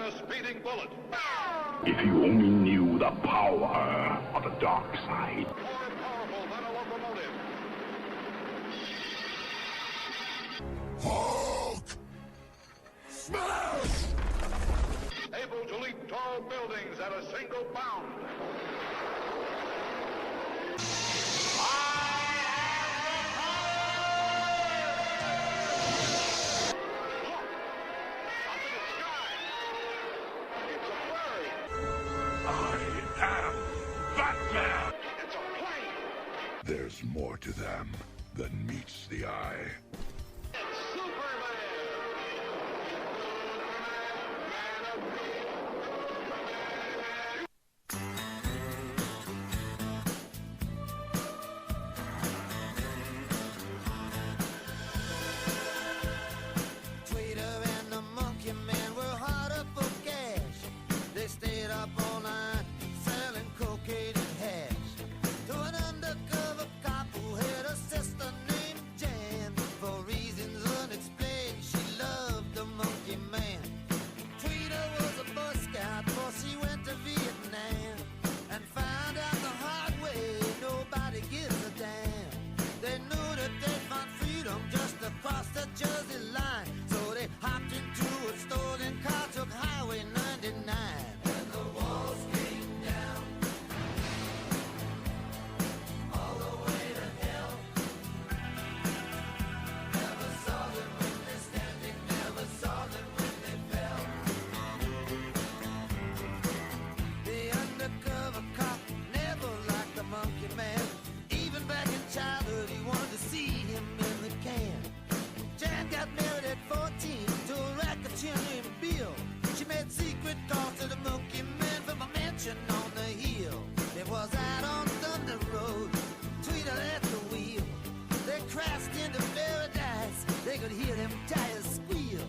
than a speeding bullet. If you only knew the power of the dark side. More powerful than a locomotive. Hulk! Smash! Able to leap tall buildings at a single bound. There's more to them than meets the eye. It's Superman! Tweeter and the Monkey Man were hard up for cash. They stayed up all night selling cocaine and hash. To an undercover cop who had a sister named Jan. For reasons unexplained, she loved the Monkey Man. Tweeter was a Boy Scout before she went to Vietnam. And found out the hard way, nobody gives a damn. They knew that they'd find freedom just across the Jersey line. So they hopped into a stolen car, took Highway 99. And the walls came down all the way to hell. Never saw them when they're standing, never saw them when they fell. The undercover cop never liked the Monkey Man. Even back in childhood, he wanted to see him in the can. Jan got married at 14 to a racketeer named Bill. She made secret calls to the Monkey Man from a mansion on the hill. It was out on Thunder Road, Tweeter at the wheel. They crashed into paradise, they could hear them tires squeal.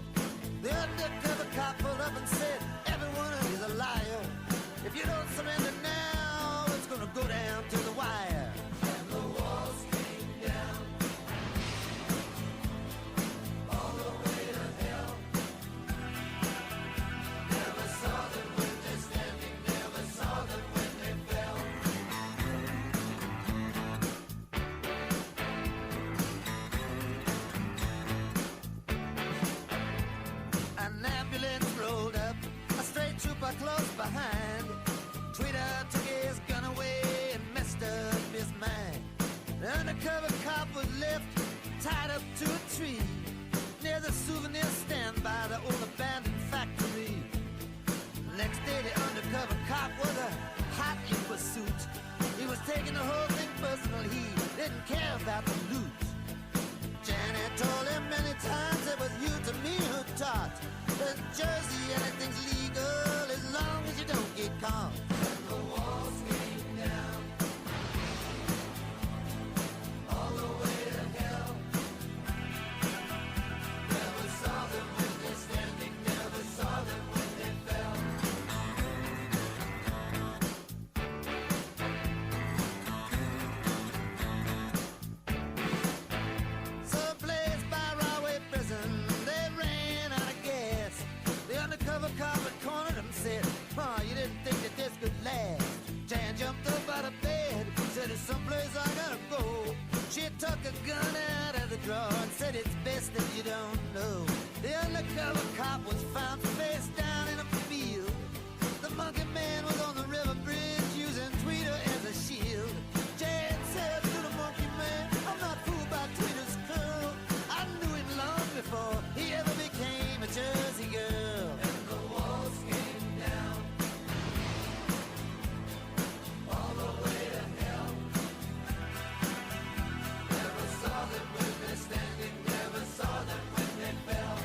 The undercover cop pulled up and said, everyone is a liar. If you don't surrender now, it's gonna go down to the wire. And the walls came down all the way to hell. Never saw them when they're standing, never saw them when they fell. An ambulance rolled up, a straight trooper close behind. Tweeter took his gun away and messed up his mind. The undercover cop was left tied up to a tree near the souvenir stand by the old abandoned factory. Next day the undercover cop was a hot in pursuit. He was taking the whole thing personal, he didn't care about the loot. Janet told him many times it was you to me who taught that Jersey anything's legal as long as you don't get caught. And the walls came down all the way to hell. Never saw them when they're standing, never saw them when they fell. Someplace by Rahway Prison, they ran out of gas. The undercover cop had cornered him, said, "Oh, you didn't think that this could last." Jan jumped up out of bed, said, "There's someplace I gotta go." She took a gun out of the drawer and said, "It's best if you don't know." The undercover cop was found face down in a field. The Monkey Man was on the river bridge using Tweeter as a shield. Jan said to the Monkey Man, "I'm not fooled by Tweeter's curl. I knew him long before he ever became a Jersey girl." And the walls came down all the way to hell. Never saw them when they're standing, never saw them when they fell.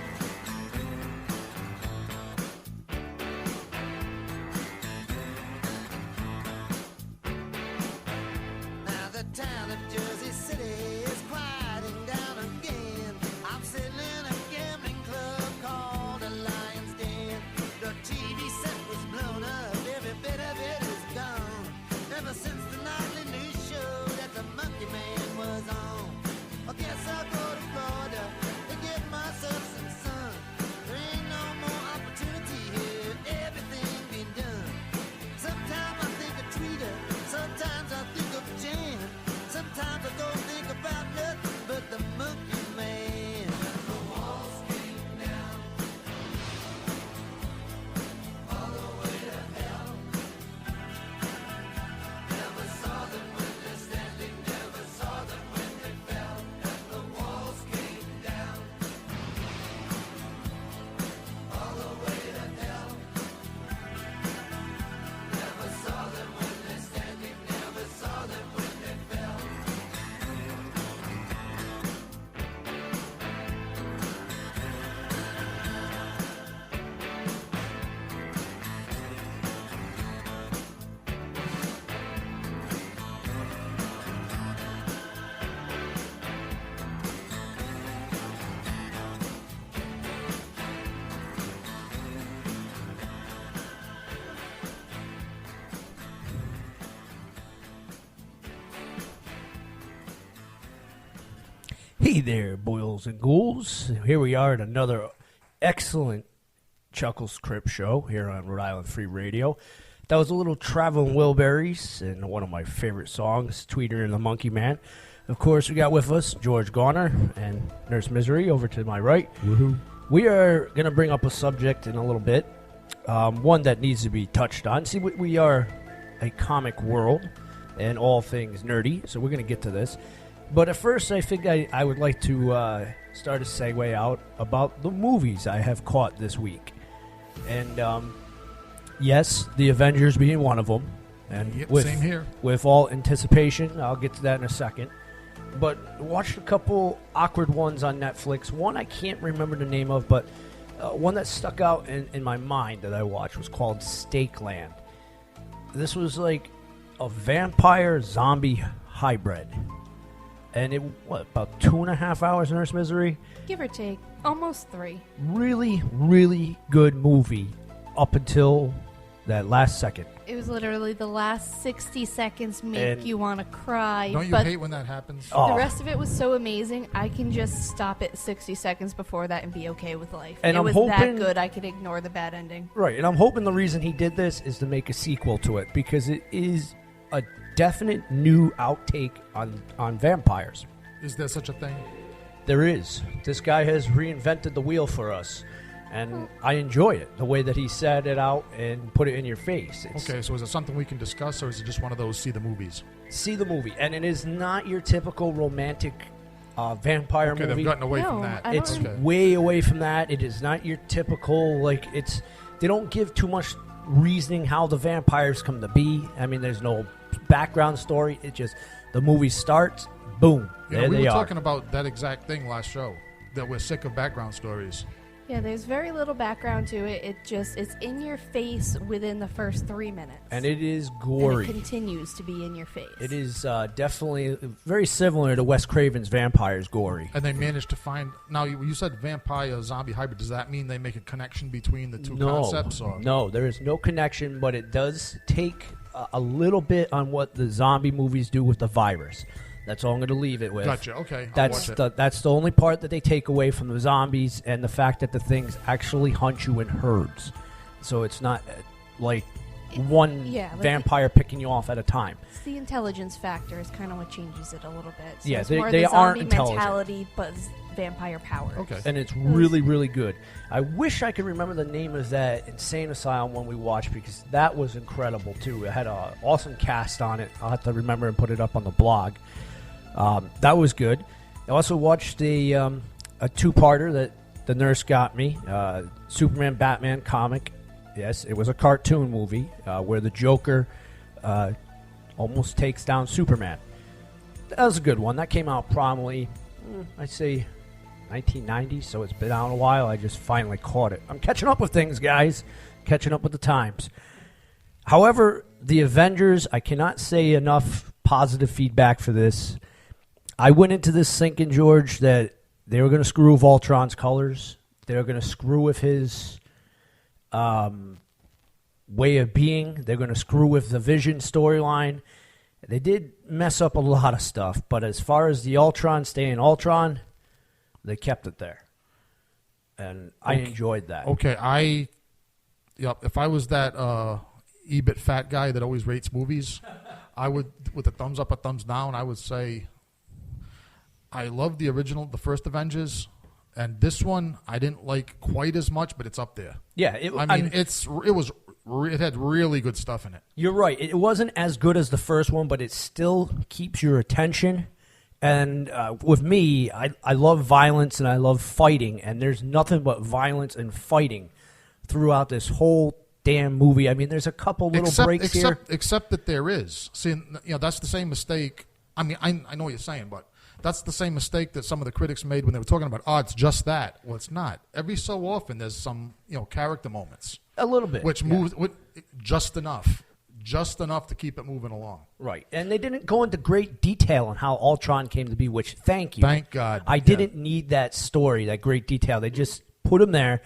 Now the town of Jersey City is quieting down again. I'm sitting in a gambling club called the Lion's Den. The TV set was blown up, every bit of it is gone. Ever since the nightly news show that the Monkey Man was on. I guess I'll go to Florida to get myself some sun. There ain't no more opportunity here Hey there, boils and ghouls. Here we are at another excellent Chuckles Crypt show here on Rhode Island Free Radio. That was a little Traveling Wilburys and one of my favorite songs, Tweeter and the Monkey Man. Of course, we got with us George Garner and Nurse Misery over to my right. Woohoo. We are going to bring up a subject in a little bit, one that needs to be touched on. See, we are a comic world and all things nerdy, so we're going to get to this. But at first, I think I would like to start a segue out about the movies I have caught this week. And yes, The Avengers being one of them. And Yep, with, same here. With all anticipation, I'll get to that in a second. But watched a couple awkward ones on Netflix. One I can't remember the name of, but one that stuck out in my mind that I watched was called Stakeland. This was like a vampire zombie hybrid. And it, about 2.5 hours, Nurse Misery? Give or take. Almost 3. Really, really good movie up until that last second. It was literally the last 60 seconds make And- you want to cry. Don't you but hate when that happens? Oh. the rest of it was so amazing, I can just stop at 60 seconds before that and be okay with life. And it I'm was hoping- that good, I could ignore the bad ending. Right, and I'm hoping the reason he did this is to make a sequel to it, because it is a definite new outtake on vampires. Is there such a thing? There is. This guy has reinvented the wheel for us, and I enjoy it, the way that he set it out and put it in your face. It's, Okay, so is it something we can discuss, or is it just one of those see the movies? see the movie, and it is not your typical romantic vampire Okay, movie. they've gotten away No, from that. I don't- It's Okay. way away from that. It is not your typical, like, it's, they don't give too much reasoning how the vampires come to be. I mean, there's no background story. It just, the movie starts, boom, You know, there we they were are. talking about that exact thing last show, that we're sick of background stories. Yeah, there's very little background to it. It's in your face within the first 3 minutes. And it is And gory. it continues to be in your face. It is definitely very similar to Wes Craven's Vampires gory. And they managed to find... Now, you said vampire zombie hybrid. Does that mean they make a connection between the two concepts? Or? No, there is no connection, but it does take a little bit on what the zombie movies do with the virus. That's all I'm going to leave it with. Gotcha, okay. I'll That's watch it. that's the only part that they take away from the zombies, and the fact that the things actually hunt you in herds. So it's not like one yeah, like vampire picking you off at a time. It's the intelligence factor is kind of what changes it a little bit. So Yeah, it's they- more they the aren't zombie intelligent. mentality, but vampire power. Okay. And it's really, really good. I wish I could remember the name of that Insane Asylum one we watched, because that was incredible, too. It had an awesome cast on it. I'll have to remember and put it up on the blog. That was good. I also watched a two-parter that the nurse got me, Superman Batman comic. Yes, it was a cartoon movie where the Joker almost takes down Superman. That was a good one. That came out probably, I'd say, 1990, so it's been out a while. I just finally caught it. I'm catching up with things, guys. Catching up with the times. However, The Avengers, I cannot say enough positive feedback for this. I went into this thinking, George, that they were going to screw with Ultron's colors. They were going to screw with his way of being. They're going to screw with the Vision storyline. They did mess up a lot of stuff, but as far as the Ultron staying Ultron, they kept it there. And I enjoyed that. Okay, if I was that E-bit fat guy that always rates movies, I would, with a thumbs up or thumbs down, I would say I love the original, the first Avengers, and this one I didn't like quite as much, but it's up there. Yeah, It had really good stuff in it. You're right. It wasn't as good as the first one, but it still keeps your attention. And with me, I love violence and I love fighting, and there's nothing but violence and fighting throughout this whole damn movie. I mean, there's a couple little breaks here. Except that there is. See, that's the same mistake. I mean, I know what you're saying, but that's the same mistake that some of the critics made when they were talking about, it's just that. Well, it's not. Every so often, there's some, character moments. A little bit. Which moves just enough. Just enough to keep it moving along. Right. And they didn't go into great detail on how Ultron came to be, which, thank you. Thank God. I didn't need that story, that great detail. They just put him there.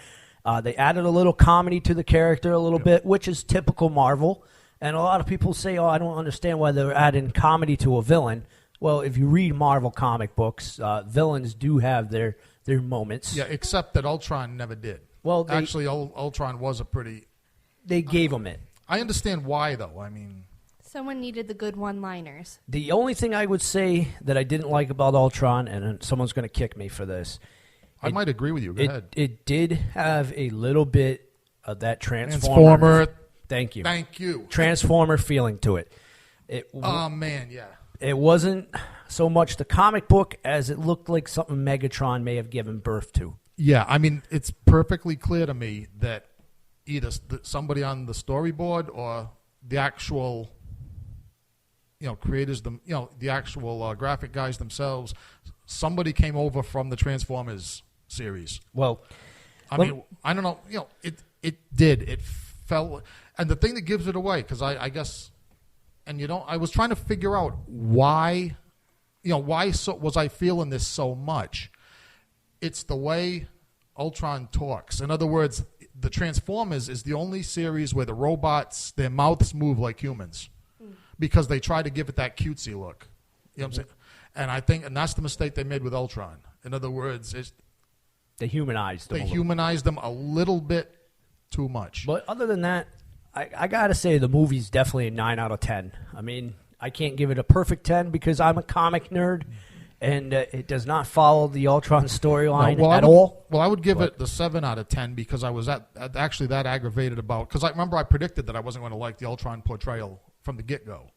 They added a little comedy to the character a little bit, which is typical Marvel. And a lot of people say, I don't understand why they're adding comedy to a villain. Well, if you read Marvel comic books, villains do have their moments. Yeah, except that Ultron never did. Well, actually, Ultron was a pretty... They gave him it. I understand why, though. I mean... Someone needed the good one-liners. The only thing I would say that I didn't like about Ultron, and someone's going to kick me for this... I might agree with you. Go ahead. It did have a little bit of that Transformer. Thank you. Thank you. Transformer feeling to it. Oh, man, yeah. It wasn't so much the comic book as it looked like something Megatron may have given birth to. Yeah, I mean, it's perfectly clear to me that either somebody on the storyboard or the actual, creators, the actual graphic guys themselves, somebody came over from the Transformers series. Well, I mean, I don't know. It did. It felt, and the thing that gives it away, because I guess, and I was trying to figure out why, why was I feeling this so much? It's the way Ultron talks. In other words, the Transformers is the only series where the robots, their mouths move like humans, because they try to give it that cutesy look. You know what I'm saying? And that's the mistake they made with Ultron. In other words, they humanized them. They humanized them a little bit too much. But other than that, I got to say the movie's definitely a 9 out of 10. I mean, I can't give it a perfect 10 because I'm a comic nerd, and it does not follow the Ultron storyline at all. Well, I would give it the 7 out of 10 because I was actually that aggravated about, because I remember I predicted that I wasn't going to like the Ultron portrayal from the get-go.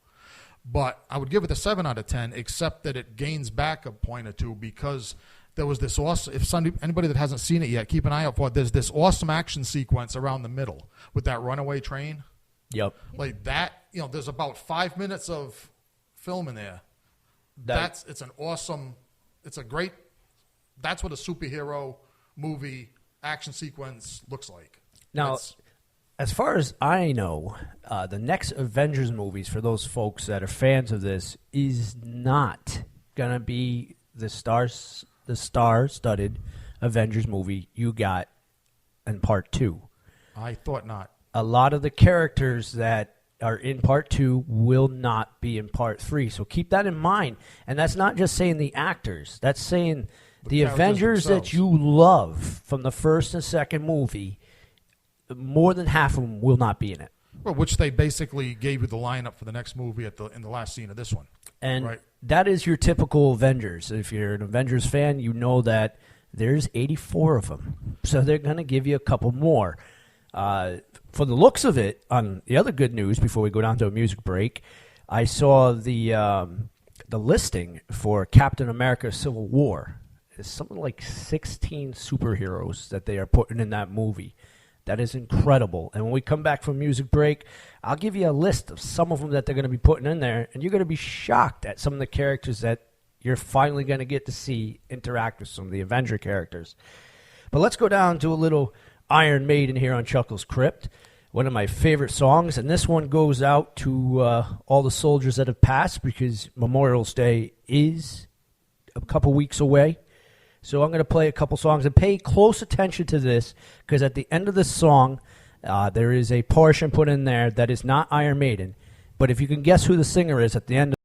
But I would give it a 7 out of 10, except that it gains back a point or two because there was this awesome, anybody that hasn't seen it yet, keep an eye out for it. There's this awesome action sequence around the middle with that runaway train. Yep. Like that, there's about 5 minutes of film in there. That's what a superhero movie action sequence looks like. Now, as far as I know, the next Avengers movies, for those folks that are fans of this, is not going to be the star-studded Avengers movie you got in Part 2. I thought not. A lot of the characters that are in Part 2 will not be in Part 3. So keep that in mind. And that's not just saying the actors. That's saying the Avengers themselves that you love from the first and second movie, more than half of them will not be in it. Well, which they basically gave you the lineup for the next movie in the last scene of this one. And that is your typical Avengers. If you're an Avengers fan, you know that there's 84 of them. So they're going to give you a couple more. For the looks of it, on the other good news, before we go down to a music break, I saw the listing for Captain America Civil War. It's something like 16 superheroes that they are putting in that movie. That is incredible. And when we come back from music break, I'll give you a list of some of them that they're going to be putting in there, and you're going to be shocked at some of the characters that you're finally going to get to see interact with some of the Avenger characters. But let's go down to a little Iron Maiden here on Chuckles Crypt, one of my favorite songs, and this one goes out to all the soldiers that have passed because Memorial Day is a couple weeks away. So I'm going to play a couple songs and pay close attention to this because at the end of this song, there is a portion put in there that is not Iron Maiden. But if you can guess who the singer is at the end